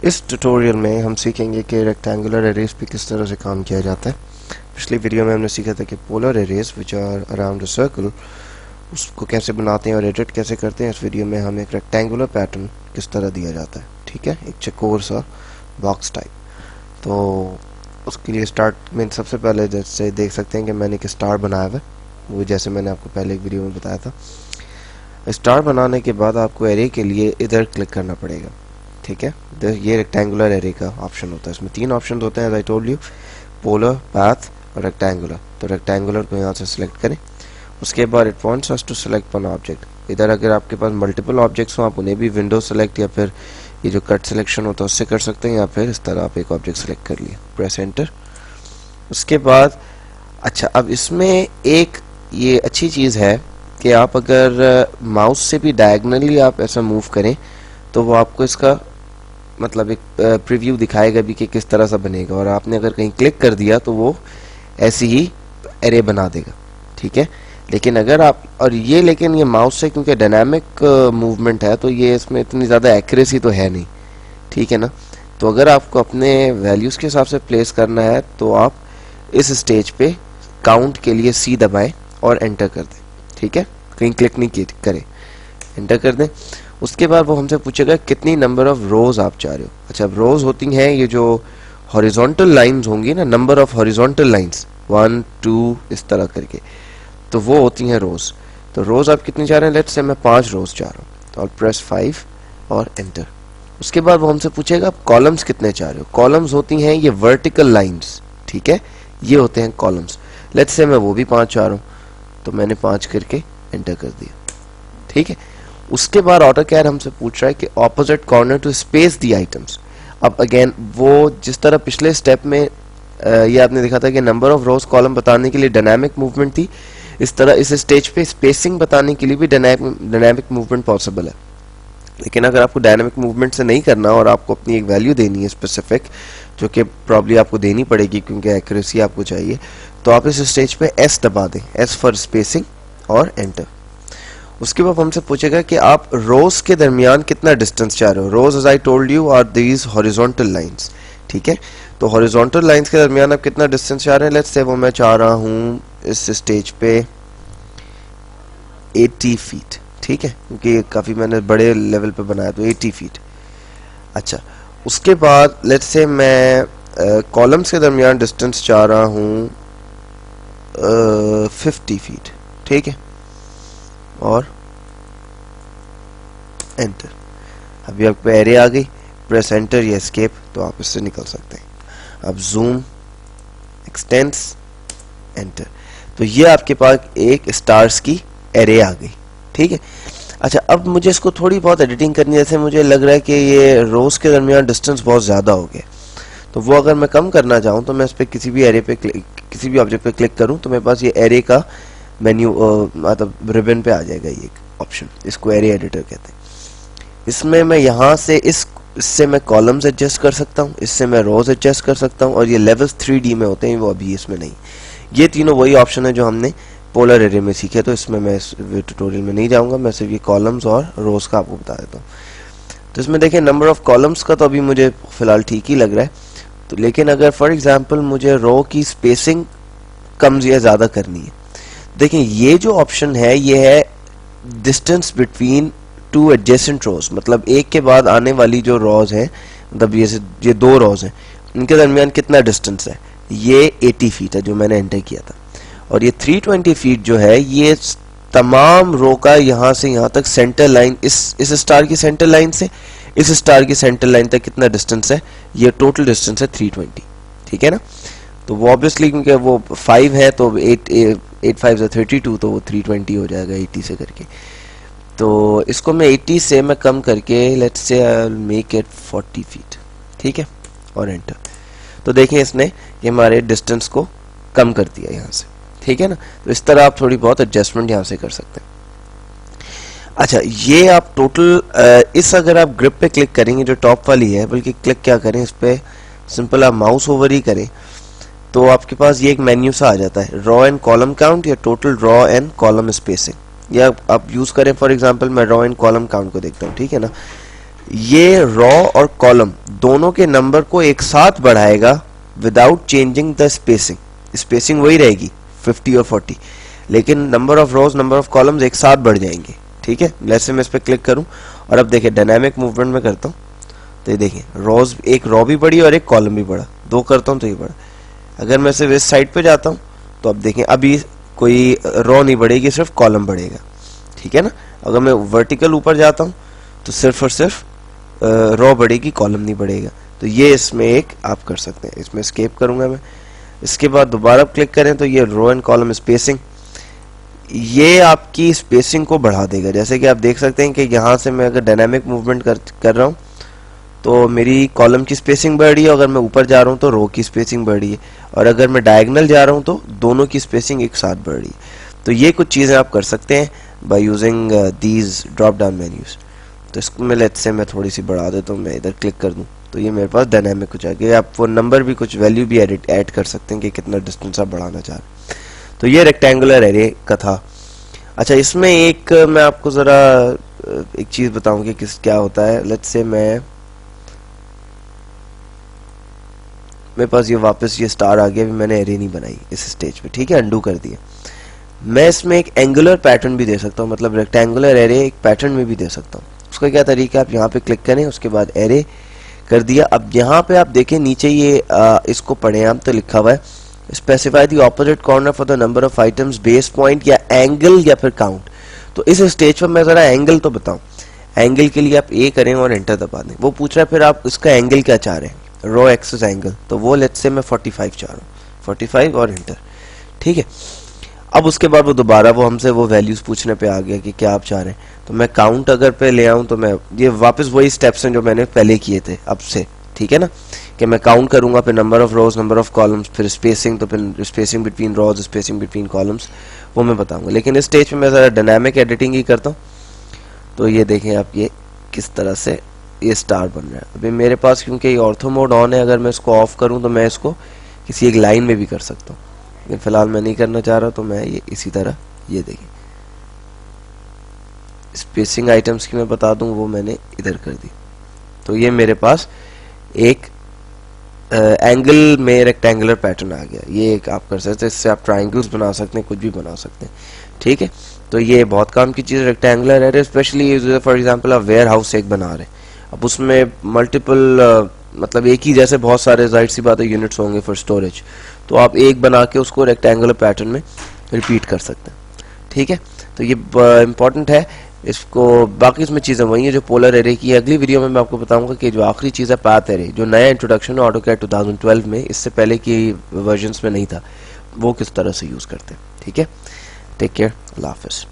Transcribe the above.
इस ट्यूटोरियल में हम सीखेंगे कि रेक्टेंगुलर एरेज पे किस तरह से काम किया जाता है। पिछली वीडियो में हमने सीखा था कि polar arrays which are around a circle उसको कैसे बनाते हैं और एडिट कैसे करते हैं। इस वीडियो में हम एक रेक्टेंगुलर पैटर्न किस तरह दिया जाता है, ठीक है, एक चकोर सा बॉक्स टाइप। तो उसके लिए स्टार्ट में सबसे पहले जैसे देख सकते हैं कि मैंने एक स्टार बनाया हुआ है, वो जैसे मैंने आपको पहले एक वीडियो में बताया था। स्टार बनाने के बाद आपको एरे के लिए इधर क्लिक करना पड़ेगा, ठीक है। ये रेक्टेंगुलर एरे का ऑप्शन होता है, इसमें 3 ऑप्शन होते हैं as I told you, polar, path और रेक्टेंगुलर। तो रेक्टेंगुलर को यहाँ से सिलेक्ट करें। उसके बाद it wants us to select one object. इधर अगर आपके पास मल्टीपल ऑब्जेक्ट्स हो आप उन्हें भी विंडो सेलेक्ट या फिर ये जो कट सिलेक्शन होता है उससे कर सकते हैं, या फिर इस तरह आप एक ऑब्जेक्ट सेलेक्ट कर लिया, प्रेस एंटर। उसके बाद अच्छा, अब इसमें एक ये अच्छी चीज़ है कि आप अगर माउस से भी डायगनली आप ऐसा मूव करें तो वो आपको इसका मतलब एक प्रीव्यू दिखाएगा भी कि किस तरह सा बनेगा, और आपने अगर कहीं क्लिक कर दिया तो वो ऐसी ही एरे बना देगा, ठीक है। लेकिन अगर आप लेकिन ये माउस से क्योंकि डायनामिक मूवमेंट है तो ये इसमें इतनी ज़्यादा एक्यूरेसी तो है नहीं, ठीक है ना। तो अगर आपको अपने वैल्यूज़ के हिसाब से प्लेस करना है तो आप इस स्टेज पे काउंट के लिए सी दबाएं और एंटर कर दें, ठीक है, कहीं क्लिक नहीं करें, एंटर कर दें। उसके बाद वो हमसे पूछेगा कितनी नंबर ऑफ रोज आप चाह रहे हो। अच्छा, रोज होती हैं ये जो हॉरिजॉन्टल लाइंस होंगी ना, नंबर ऑफ हॉरिजॉन्टल लाइंस 1 2 इस तरह करके, तो वो होती हैं रोज। तो रोज आप कितनी चाह रहे हैं, लेट्स से मैं 5 रोज चाह रहा हूँ, तो प्रेस 5 और एंटर। उसके बाद वो हमसे पूछेगा आप कॉलम्स कितने चाह रहे हो। कॉलम्स होती हैं ये वर्टिकल लाइंस, ठीक है, ये होते हैं कॉलम्स। लेट्स से मैं वो भी 5 चाह रहा हूँ, तो मैंने 5 करके एंटर कर दिया, ठीक है। उसके बाद ऑटोकैड हमसे पूछ रहा है कि opposite corner to space the items. अब अगेन वो जिस तरह पिछले स्टेप में ये आपने देखा था कि नंबर ऑफ रोज कॉलम बताने के लिए डायनामिक मूवमेंट थी, इस तरह इस स्टेज पे स्पेसिंग बताने के लिए भी डायनामिक मूवमेंट पॉसिबल है। लेकिन अगर आपको डायनामिक मूवमेंट से नहीं करना और आपको अपनी एक वैल्यू देनी है स्पेसिफिक, जो कि प्रॉब्ली आपको देनी पड़ेगी क्योंकि एक्यूरेसी आपको चाहिए, तो आप इस स्टेज पे एस दबा दें, एस फॉर स्पेसिंग, और एंटर। उसके बाद हमसे पूछेगा कि आप रोज के दरमियान कितना डिस्टेंस चाह रहे हो। रोज as I told you are these horizontal lines, ठीक है। तो हॉरिजॉन्टल लाइंस के दरमियान आप कितना डिस्टेंस चाह रहे हैं। लेट्स से वो मैं चाह रहा हूँ इस स्टेज पे 80 फीट, ठीक है, क्योंकि काफ़ी मैंने बड़े लेवल पे बनाया तो 80 फीट। अच्छा, उसके बाद लेट्स से मैं कॉलम्स के दरमियान डिस्टेंस चाह रहा हूँ 50 फीट, ठीक है, और एंटर। अभी आपको एरे आ गई, प्रेस एंटर या एस्केप, तो आप इससे निकल सकते हैं। अब जूम, एक्सटेंस, एंटर। तो ये आपके पास एक स्टार्स की एरे आ गई, ठीक है। अच्छा, अब मुझे इसको थोड़ी बहुत एडिटिंग करनी है। जैसे मुझे लग रहा है कि ये रोज के दरमियान डिस्टेंस बहुत ज़्यादा हो गया, तो वो अगर मैं कम करना चाहूँ तो मैं इस पर किसी भी एरे पे किसी भी ऑब्जेक्ट पे क्लिक करूँ तो मेरे पास ये एरे का मेन्यू मतलब रिबन पे आ जाएगा ये एक ऑप्शन, इसको एरे एडिटर कहते हैं। इसमें मैं यहाँ से इससे मैं कॉलम्स एडजस्ट कर सकता हूँ, इससे मैं रोज एडजस्ट कर सकता हूँ, और ये लेवल्स 3D में होते हैं, वो अभी इसमें नहीं। ये तीनों वही ऑप्शन है जो हमने पोलर एरे में सीखे, तो इसमें मैं इस ट्यूटोरियल में नहीं जाऊँगा, मैं सिर्फ ये कॉलम्स और रोज का आपको बता देता हूँ। तो इसमें देखिए नंबर ऑफ कॉलम्स का तो अभी मुझे फिलहाल ठीक ही लग रहा है, तो लेकिन अगर फॉर एग्जाम्पल मुझे रो की स्पेसिंग कम या ज़्यादा करनी है, देखिए ये जो ऑप्शन है ये है डिस्टेंस बिटवीन 2 एडजेसेंट रोज, मतलब एक के बाद आने वाली जो रोज है, मतलब ये 2 रोज हैं, इनके दरमियान कितना डिस्टेंस है। ये 80 फीट है जो मैंने एंटर किया था, और ये 320 फीट जो है ये तमाम रो का यहाँ से यहाँ तक सेंटर लाइन, इस स्टार की सेंटर लाइन से इस स्टार की सेंटर लाइन तक कितना डिस्टेंस है, ये टोटल डिस्टेंस है 320, ठीक है ना। तो वो ऑब्वियसली क्योंकि वो 5 है तो 8 5 से 32, तो वो 320 हो जाएगा 80 से करके। तो इसको मैं 80 से मैं कम करके let's say I will make it 40 feet, ठीक है, और एंटर। तो देखें इसने ये हमारे डिस्टेंस को कम कर दिया यहाँ से, ठीक है ना। तो इस तरह आप थोड़ी बहुत एडजस्टमेंट यहाँ से कर सकते हैं। अच्छा, ये आप टोटल इस अगर आप ग्रिप पे क्लिक करेंगे जो टॉप वाली है, बल्कि क्लिक क्या करें इस पे, सिंपल आप माउस ओवर ही करें तो आपके पास ये एक मेन्यू सा आ जाता है, रॉ एंड कॉलम काउंट या total raw and column spacing. या आप यूज करें फॉर एग्जांपल मैं रॉ एंड कॉलम काउंट को देखता हूँ, ठीक है ना। ये रॉ और कॉलम दोनों के नंबर को एक साथ बढ़ाएगा without changing the spacing. Spacing वही रहेगी 50 और 40, लेकिन number of rose number of columns एक साथ बढ़ जाएंगे। ठीक है, जैसे मैं इस पर क्लिक करूं और अब देखिए डायनामिक मूवमेंट में करता हूं तो ये देखिए रोज, एक रो भी बढ़ी और एक कॉलम भी बढ़ा, दो करता हूं तो ये बढ़ा। अगर मैं सिर्फ इस साइड पे जाता हूं तो अब देखें अभी कोई रो नहीं बढ़ेगी, सिर्फ कॉलम बढ़ेगा। ठीक है ना। अगर मैं वर्टिकल ऊपर जाता हूं तो सिर्फ और सिर्फ रो बढ़ेगी, कॉलम नहीं बढ़ेगा। तो ये इसमें एक आप कर सकते हैं। इसमें एस्केप करूंगा मैं, इसके बाद दोबारा क्लिक करें तो ये रो एंड कॉलम स्पेसिंग, ये आपकी स्पेसिंग को बढ़ा देगा। जैसे कि आप देख सकते हैं कि यहाँ से मैं अगर डायनामिक मूवमेंट कर रहा हूँ तो मेरी कॉलम की स्पेसिंग बढ़ रही है, अगर मैं ऊपर जा रहा हूँ तो रो की स्पेसिंग बढ़ रही है, और अगर मैं डायगोनल जा रहा हूँ तो दोनों की स्पेसिंग एक साथ बढ़ रही है। तो ये कुछ चीज़ें आप कर सकते हैं by using these drop down menus. तो इसको मैं लेट्स से मैं थोड़ी सी बढ़ा देता हूँ, मैं इधर क्लिक कर दूँ तो ये मेरे पास डायनामिक हो जाएगा। आप वो नंबर भी कुछ वैल्यू भी ऐड कर सकते हैं कि कितना डिस्टेंस आप बढ़ाना चाह रहे हैं। तो ये रेक्टेंगुलर एरे का था। अच्छा, इसमें एक मैं आपको ज़रा एक चीज़ बताऊं कि किस क्या होता है। लेट्स से मेरे पास ये वापस ये स्टार आ गया, अभी मैंने एरे नहीं बनाई इस स्टेज पे। ठीक है, अंडू कर दिया। मैं इसमें एक एंगुलर पैटर्न भी दे सकता हूँ, मतलब रेक्टेंगुलर एरे एक पैटर्न में भी दे सकता हूँ। उसका क्या तरीका है, आप यहाँ पे क्लिक करें, उसके बाद एरे कर दिया। अब यहाँ पे आप देखें नीचे ये इसको पढ़ें आप, तो लिखा हुआ है specify the opposite corner for the number of items, base point या एंगल या फिर काउंट। तो इस स्टेज पर मैं जरा एंगल तो बताऊं। एंगल के लिए आप ए करें और एंटर दबा दें। वो पूछ रहा है फिर आप इसका एंगल क्या चाह रहे हैं, रो एक्सिस एंगल, तो वो लेट्स से मैं 45 चाह रहा हूँ, 45 और एंटर। ठीक है, अब उसके बाद वो दोबारा वो हमसे वो वैल्यूज पूछने पे आ गया कि क्या आप चाह रहे हैं। तो मैं काउंट अगर पे ले आऊं तो मैं ये वापस वही स्टेप्स हैं जो मैंने पहले किए थे अब से। ठीक है ना, कि मैं काउंट करूंगा, फिर number of rose number of columns, फिर स्पेसिंग, तो फिर स्पेसिंग बिटवीन रोज स्पेसिंग बिटवीन कॉलम्स, वो मैं बताऊंगा। लेकिन इस स्टेज पे मैं ज़रा डायनामिक एडिटिंग ही करता हूँ। तो ये देखें आप, ये किस तरह से ये स्टार बन रहा है। अभी मेरे पास क्योंकि ये ऑर्थो मोड ऑन है, अगर मैं इसको ऑफ करूँ तो मैं इसको किसी एक लाइन में भी कर सकता हूँ, लेकिन फिलहाल मैं नहीं करना चाह रहा। तो मैं ये इसी तरह, ये देखिए स्पेसिंग आइटम्स की मैं बता दूं, वो मैंने इधर कर दी। तो ये मेरे पास एक एंगल में रेक्टेंगुलर पैटर्न आ गया। ये एक आप कर सकते हैं, इससे आप ट्राइंगल्स बना सकते हैं, कुछ भी बना सकते हैं। ठीक है, तो ये बहुत काम की चीज़ रेक्टेंगुलर है। स्पेशली फॉर एग्जांपल आप वेयर हाउस एक बना रहे हैं, अब उसमें मल्टीपल मतलब एक ही जैसे बहुत सारे जाहिर सी बात है यूनिट्स होंगे फॉर स्टोरेज, तो आप एक बना के उसको रेक्टेंगुलर पैटर्न में रिपीट कर सकते हैं। ठीक है, तो ये इंपॉर्टेंट है इसको। बाकी इसमें चीज़ें वही है जो पोलर एरे की है। अगली वीडियो में मैं आपको बताऊंगा कि जो आखिरी चीज़ है पाथ एरे, जो नया इंट्रोडक्शन है ऑटोकैड 2012 में, इससे पहले की वर्जन्स में नहीं था, वो किस तरह से यूज़ करते हैं। ठीक है, टेक केयर, अल्लाह हाफिज़।